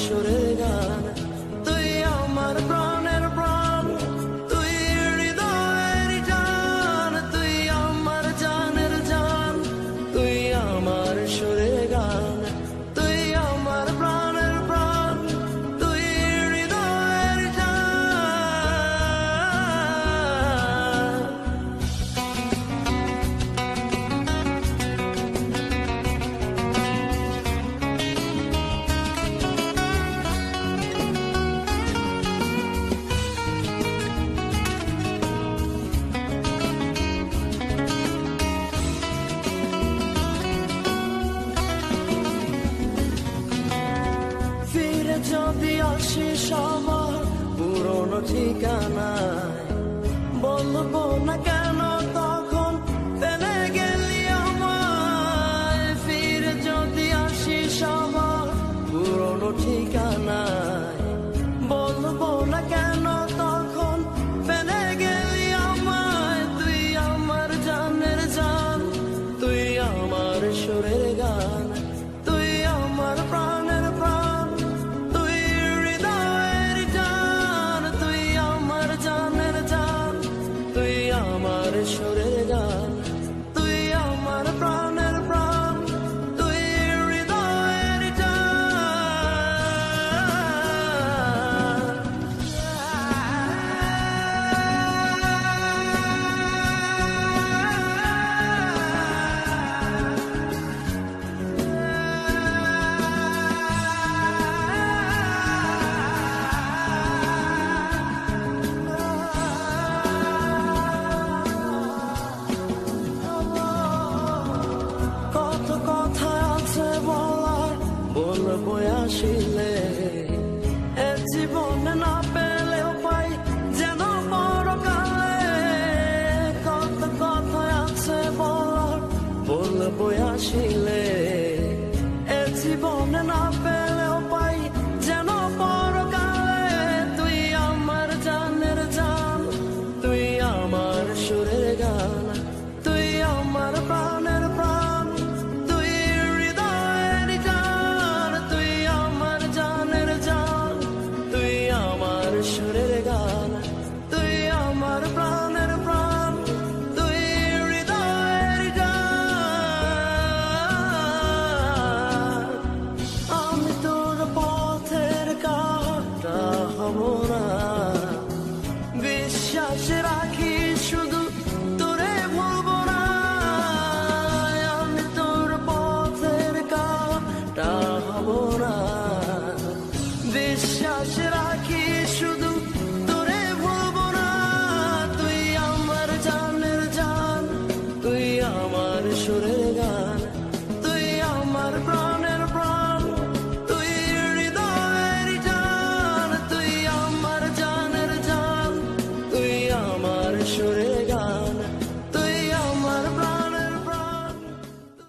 সুরের গান, তুই আমার প্রাণের প্রাণ, তুই হৃদয়ের জান, তুই আমার জানের জান, তুই আমার সুরের গান, তুই আমার প্রাণের প্রাণ, তুই হৃদয়ের জান। ফিরে যদি আসিস আমার পুরনো ঠিকানায়, বলবো না কেন তখন ফেলে গেলি আমায়। ফিরে যদি আসিস আমার পুরনো ঠিকানায়, বলবো না কেন তখন ফেলে গেলি আমায়। তুই আমার জানের জান, তুই আমার সুরের গান, তুই আমার প্রাণের প্রাণ, তুই হৃদয়ের জান, তুই আমার জানের জান, তুই আমার সুরের গান, তুই আমার প্রাণের প্রাণ, তুই হৃদয়ের কত কথা আছে বলার, বলবো আসিলে এ জীবনে না পেলেও পাই যেন পরকালে। কত কথা আছে বলার, বলবো আসিলে এ জীবনে না পেলেও পাই যেন পরকালে। তুই আমার জানের জান, তুই আমার সুরের গান, তুই আমার প্রাণের প্রাণ, তুই হৃদয়ের জান, তুই আমার জানের জান, তুই আমার সুরের গান, তুই আমার প্রাণের প্রাণ, তুই হৃদয়ের জান। আমি তোর পথের কাঁটা হব না, বিশ্বাস রাখি শুধু তোরে ভুলবো না। আমি তোর পথের কাঁটা হব না, বিশ্বাস রাখি